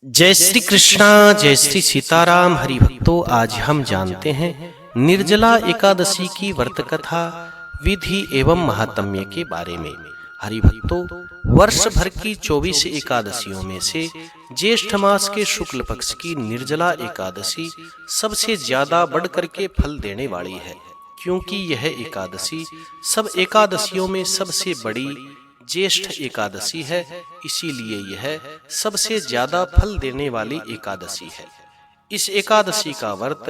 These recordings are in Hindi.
जय श्री कृष्णा, जय श्री सीताराम। हरि भक्तों, आज हम जानते हैं निर्जला एकादशी की व्रत कथा, विधि एवं महात्म्य के बारे में। हरि भक्तों, वर्ष भर की 24 एकादशियों में से ज्येष्ठ मास के शुक्ल पक्ष की निर्जला एकादशी सबसे ज्यादा बढ़कर के फल देने वाली है, क्योंकि यह एकादशी सब एकादशियों में सबसे बड़ी ज्येष्ठ एकादशी है। इसीलिए यह सबसे ज्यादा फल देने वाली एकादशी है। इस एकादशी का व्रत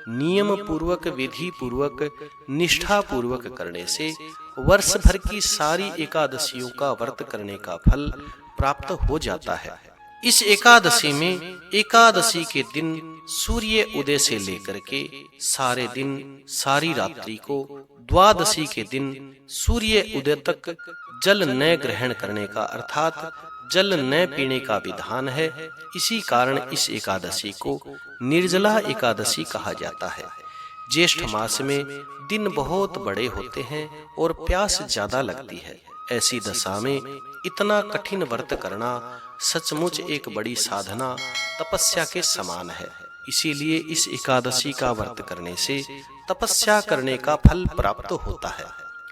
नियम पूर्वक, विधि पूर्वक, निष्ठा पूर्वक करने से वर्ष भर की सारी एकादशियों का व्रत करने का फल प्राप्त हो जाता है। इस एकादशी में एकादशी के दिन सूर्य उदय से लेकर के सारे दिन, सारी रात्रि को द्वादशी के दिन सूर्य उदय तक जल न ग्रहण करने का, अर्थात जल न पीने का विधान है। इसी कारण इस एकादशी को निर्जला एकादशी कहा जाता है। ज्येष्ठ मास में दिन बहुत बड़े होते हैं और प्यास ज्यादा लगती है। ऐसी दशा में इतना कठिन व्रत करना सचमुच एक बड़ी साधना, तपस्या के समान है। इसीलिए इस एकादशी का व्रत करने से तपस्या करने का फल प्राप्त होता है।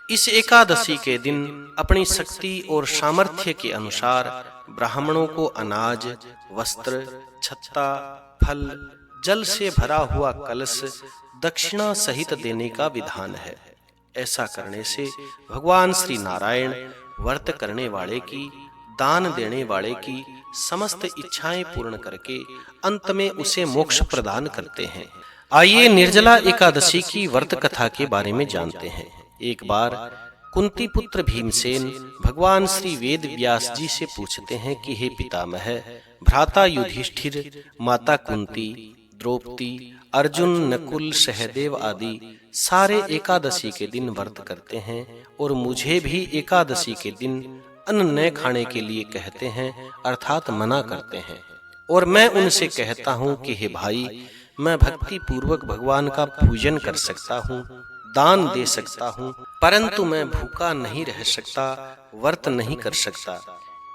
इस एकादशी के दिन अपनी शक्ति और सामर्थ्य के अनुसार ब्राह्मणों को अनाज, वस्त्र, छत्ता, फल, जल से भरा हुआ कलश दक्षिणा सहित देने का विधान है। ऐसा करने से भगवान श्री नारायण व्रत करने वाले की, दान देने वाले की समस्त इच्छाएं पूर्ण करके अंत में उसे मोक्ष प्रदान करते हैं। आइए निर्जला एकादशी की व्रत कथा के बारे में जानते हैं। एक बार कुंती पुत्र भीमसेन भगवान श्री वेद व्यास जी से पूछते हैं कि हे पितामह, भ्राता युधिष्ठिर, माता कुंती, द्रौपदी, अर्जुन, नकुल, सहदेव आदि सारे एकादशी के दिन व्रत करते हैं और मुझे भी एकादशी के दिन अन्न न खाने के लिए कहते हैं, अर्थात मना करते हैं। और मैं उनसे कहता हूँ कि हे भाई, मैं भक्ति पूर्वक भगवान का पूजन कर सकता हूँ, दान दे सकता हूँ, परंतु मैं भूखा नहीं रह सकता, व्रत नहीं कर सकता।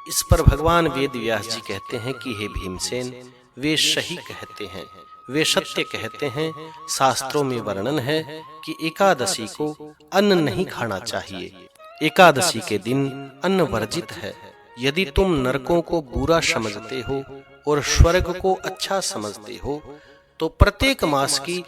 इस पर भगवान वेद व्यास जी कहते हैं कि हे भीमसेन, वे सही कहते हैं, वे सत्य कहते हैं। शास्त्रों में वर्णन है कि एकादशी को अन्न नहीं खाना चाहिए। एकादशी के दिन अन्न वर्जित है। यदि तुम नरकों को बुरा समझते हो और स्वर्ग को अच्छा समझते हो तो प्रत्येक मास की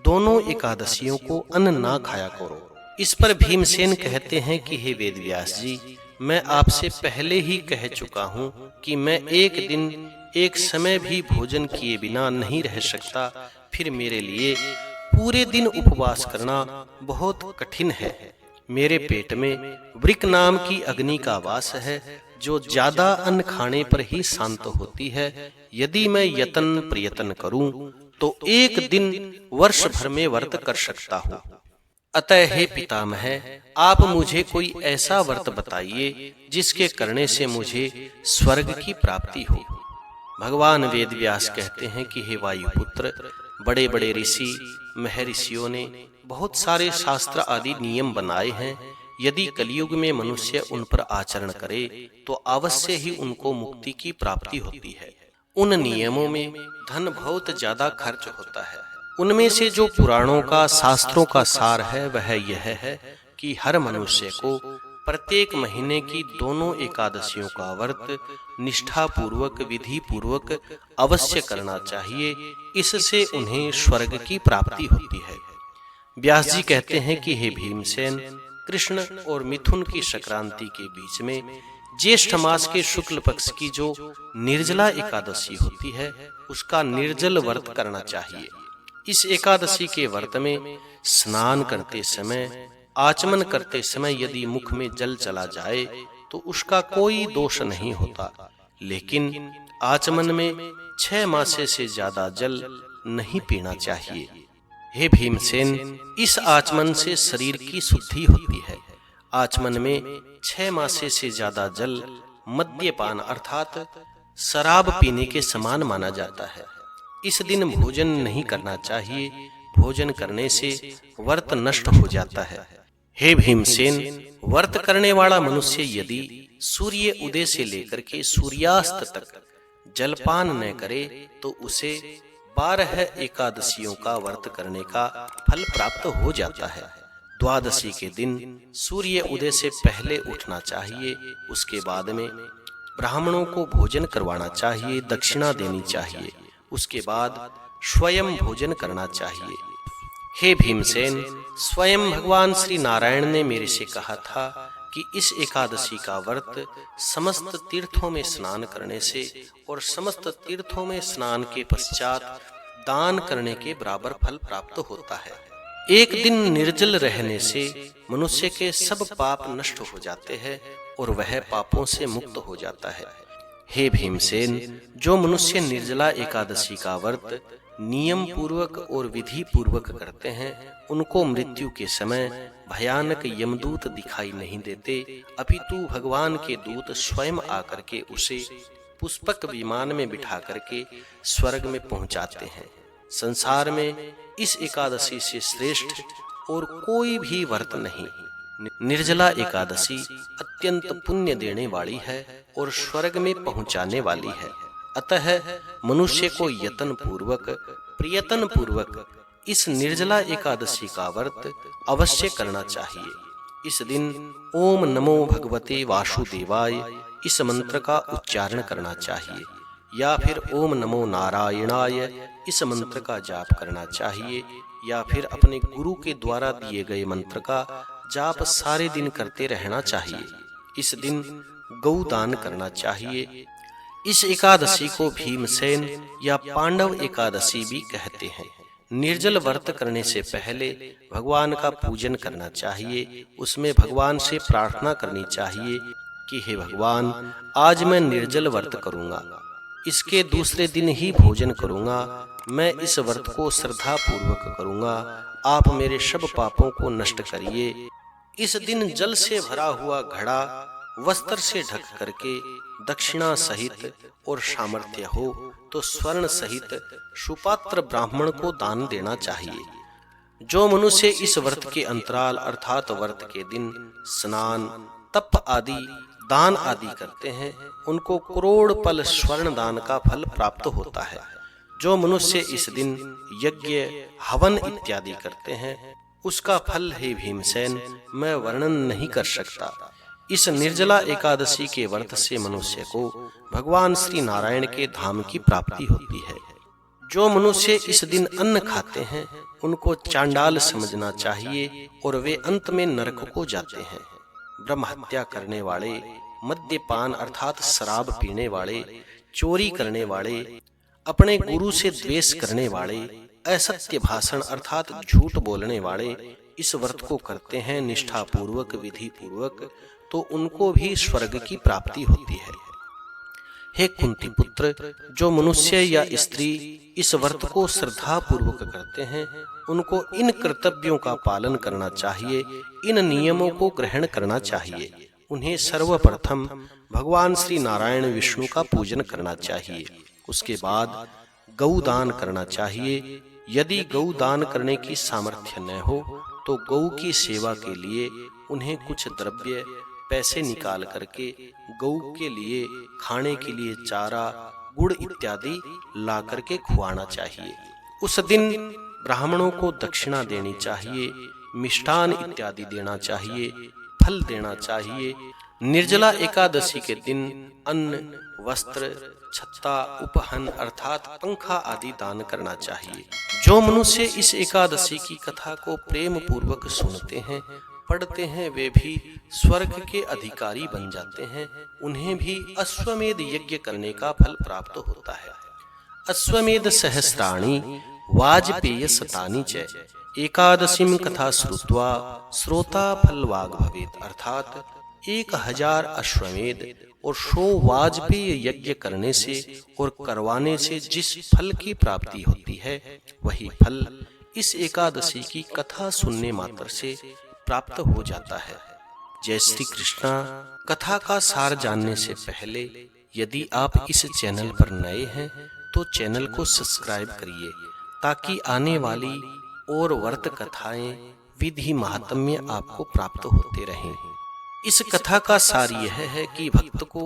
दोनों एकादशियों को अन्न ना खाया करो। इस पर भीमसेन कहते हैं कि हे वेद व्यास जी, मैं आपसे पहले ही कह चुका हूँ कि मैं एक दिन, एक समय भी भोजन किए बिना नहीं रह सकता। फिर मेरे लिए पूरे दिन उपवास करना बहुत कठिन है। मेरे पेट में वृक नाम की अग्नि का वास है, जो ज्यादा अन्न खाने पर ही शांत होती है। यदि मैं यत्न प्रयत्न करूं तो एक दिन वर्ष भर में व्रत कर सकता हूँ। अतः हे पितामह, आप मुझे कोई ऐसा व्रत बताइए जिसके करने से मुझे स्वर्ग की प्राप्ति हो। भगवान वेद व्यास कहते हैं कि हे वायुपुत्र, बड़े बड़े ऋषि, महर्षियों ने बहुत सारे शास्त्र आदि नियम बनाए हैं। यदि कलयुग में मनुष्य उन पर आचरण करे तो अवश्य ही उनको मुक्ति की प्राप्ति होती है। उन नियमों में धन बहुत ज्यादा खर्च होता है। उनमें से जो पुराणों का, शास्त्रों का सार है वह यह है कि हर मनुष्य को प्रत्येक महीने की दोनों एकादशियों का व्रत निष्ठा पूर्वक, विधि पूर्वक अवश्य करना चाहिए। इससे उन्हें स्वर्ग की प्राप्ति होती है। व्यास जी कहते हैं कि हे भीमसेन, कृष्ण और मिथुन की संक्रांति के बीच में ज्येष्ठ मास के शुक्ल पक्ष की जो निर्जला एकादशी होती है, उसका निर्जल व्रत करना चाहिए। इस एकादशी के व्रत में स्नान करते समय, आचमन करते समय यदि मुख में जल चला जाए तो उसका कोई दोष नहीं होता, लेकिन आचमन में 6 मासे से ज्यादा जल नहीं पीना चाहिए। हे भीमसेन, इस आचमन से शरीर की शुद्धि होती है। आचमन में 6 मासे से ज्यादा जल मद्यपान, अर्थात शराब पीने के समान माना जाता है। इस दिन भोजन नहीं करना चाहिए। भोजन करने से व्रत नष्ट हो जाता है। हे भीमसेन, व्रत करने वाला मनुष्य यदि सूर्य उदय से लेकर के सूर्यास्त तक जलपान न करे तो उसे 12 एकादशियों का व्रत करने का फल प्राप्त हो जाता है। द्वादशी के दिन सूर्य उदय से पहले उठना चाहिए। उसके बाद में ब्राह्मणों को भोजन करवाना चाहिए, दक्षिणा देनी चाहिए। उसके बाद स्वयं भोजन करना चाहिए। हे भीमसेन, स्वयं भगवान श्री नारायण ने मेरे से कहा था कि इस एकादशी का व्रत समस्त तीर्थों में स्नान करने से और समस्त तीर्थों में स्नान के पश्चात दान करने के बराबर फल प्राप्त होता है। एक दिन निर्जल रहने से मनुष्य के सब पाप नष्ट हो जाते हैं और वह पापों से मुक्त हो जाता है। हे भीमसेन, जो मनुष्य निर्जला एकादशी का व्रत नियम पूर्वक और विधि पूर्वक करते हैं, उनको मृत्यु के समय भयानक यमदूत दिखाई नहीं देते, अपितु भगवान के दूत स्वयं आकर के उसे पुष्पक विमान में बिठा करके स्वर्ग में पहुंचाते हैं। संसार में इस एकादशी से श्रेष्ठ और कोई भी व्रत नहीं। निर्जला एकादशी अत्यंत पुण्य देने वाली है और स्वर्ग में पहुंचाने वाली है। अतः मनुष्य को यत्न पूर्वक, प्रयत्न पूर्वक इस निर्जला एकादशी का व्रत अवश्य करना चाहिए। इस दिन ओम नमो भगवते वासुदेवाय इस मंत्र का उच्चारण करना चाहिए, या फिर ओम नमो नारायणाय इस मंत्र का जाप करना चाहिए, या फिर अपने गुरु के द्वारा दिए गए मंत्र का जाप सारे दिन करते रहना चाहिए। इस दिन गौदान करना चाहिए। इस एकादशी को भीमसेन या पांडव एकादशी भी कहते हैं। निर्जल व्रत करने से पहले भगवान का पूजन करना चाहिए। उसमें भगवान से प्रार्थना करनी चाहिए कि हे भगवान, आज मैं निर्जल व्रत करूंगा, इसके दूसरे दिन ही भोजन करूंगा, मैं इस व्रत को श्रद्धा पूर्वक करूंगा, आप मेरे सब पापों को नष्ट करिए। इस दिन जल से भरा हुआ घड़ा वस्त्र से ढक करके दक्षिणा सहित और सामर्थ्य हो तो स्वर्ण सहित सुपात्र ब्राह्मण को दान देना चाहिए। जो मनुष्य इस व्रत के अंतराल अर्थात व्रत के दिन स्नान, तप आदि दान आदि करते हैं, उनको करोड़ पल स्वर्ण दान का फल प्राप्त होता है। जो मनुष्य इस दिन यज्ञ, हवन इत्यादि करते हैं, उसका फल हे भीमसेन मैं वर्णन नहीं कर सकता। इस निर्जला एकादशी के व्रत से मनुष्य को भगवान श्री नारायण के धाम की प्राप्ति होती है। जो मनुष्य इस दिन अन्न खाते हैं, उनको चांडाल समझना चाहिए और वे अंत में नरक को जाते हैं। ब्रह्म हत्या करने वाले, मद्यपान अर्थात शराब पीने वाले, चोरी करने वाले, अपने गुरु से द्वेष करने वाले, असत्य भाषण अर्थात झूठ बोलने वाले इस व्रत को करते हैं निष्ठा पूर्वक, विधि पूर्वक, तो उनको भी स्वर्ग की प्राप्ति होती है। हे कुंती पुत्र, जो मनुष्य या स्त्री इस व्रत को श्रद्धा पूर्वक करते हैं, उनको इन कर्तव्यों का पालन करना चाहिए, इन नियमों को ग्रहण करना चाहिए। उन्हें सर्वप्रथम भगवान श्री नारायण विष्णु का पूजन करना चाहिए। उसके बाद गौदान करना चाहिए। यदि गौदान करने की सामर्थ्य न हो तो गौ की सेवा के लिए उन्हें कुछ द्रव्य, पैसे निकाल करके गौ के लिए खाने के लिए चारा, गुड़ इत्यादि ला करके खुआना चाहिए। उस दिन ब्राह्मणों को दक्षिणा देनी चाहिए, मिष्ठान इत्यादि देना चाहिए, फल देना चाहिए। निर्जला एकादशी के दिन अन्न, वस्त्र, छत्ता, उपहन अर्थात पंखा आदि दान करना चाहिए। जो मनुष्य इस एकादशी की कथा को प्रेम पूर्वक सुनते हैं, पढ़ते हैं, वे भी स्वर्ग के अधिकारी बन जाते हैं। उन्हें भी अश्वमेध यज्ञ करने का फल प्राप्त होता है। अश्वमेध सहस्राणि वाजपेय शतानि च एकादशीं कथा श्रुत्वा श्रोता फलवाग भवेत् अर्थात 1000 अश्वमेध और 100 वाजपेय यज्ञ करने से और करवाने से जिस फल की प्राप्ति होती है, वही फल इस एकादशी की कथा सुनने मात्र से प्राप्त हो जाता है। जय श्री कृष्णा। कथा का सार जानने से पहले यदि आप इस चैनल पर नए हैं तो चैनल को सब्सक्राइब करिए, ताकि आने वाली और व्रत कथाएं, विधि महात्म्य आपको प्राप्त होते रहें। इस कथा का सार यह है कि भक्त को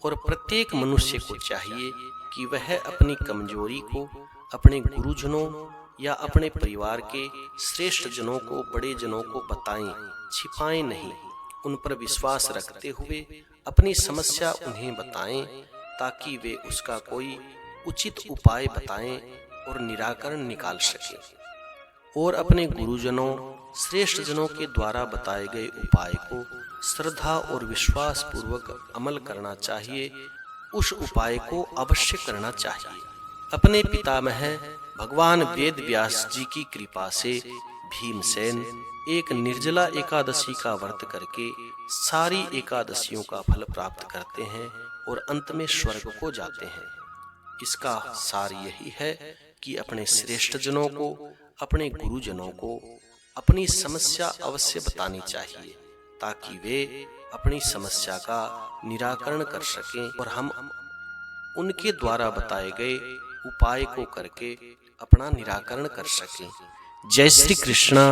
और प्रत्येक मनुष्य को चाहिए कि वह अपनी कमजोरी को अपने गुरुजनों या अपने परिवार के श्रेष्ठ जनों को, बड़े जनों को बताएं, छिपाएं नहीं। उन पर विश्वास रखते हुए अपनी समस्या उन्हें बताएं ताकि वे उसका कोई उचित उपाय बताएं और निराकरण निकाल सकें। और अपने गुरुजनों, श्रेष्ठ जनों के द्वारा बताए गए उपाय को श्रद्धा और विश्वास पूर्वक अमल करना चाहिए। उस उपाय को अवश्य करना चाहिए। अपने पितामह भगवान वेद व्यास जी की कृपा से भीमसेन एक निर्जला एकादशी का व्रत करके सारी एकादशियों का फल प्राप्त करते हैं और अंत में स्वर्ग को जाते हैं। इसका सार यही है कि अपने श्रेष्ठ जनों को, अपने गुरुजनों को अपनी समस्या अवश्य बतानी चाहिए ताकि वे अपनी समस्या का निराकरण कर सकें और हम उनके द्वारा बताए गए उपाय को करके अपना निराकरण कर सकें। जय श्री कृष्णा,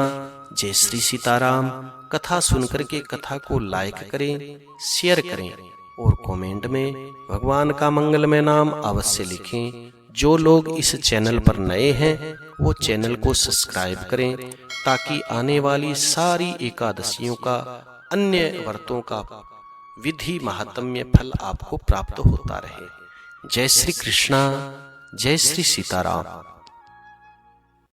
जय श्री सीताराम। कथा सुनकर के कथा को लाइक करें, शेयर करें और कमेंट में भगवान का मंगलमय नाम अवश्य लिखें। जो लोग इस चैनल पर नए हैं वो चैनल को सब्सक्राइब करें ताकि आने वाली सारी एकादशियों का, अन्य व्रतों का विधि महात्म्य फल आपको प्राप्त होता रहे। जय श्री कृष्णा, जय श्री सीताराम।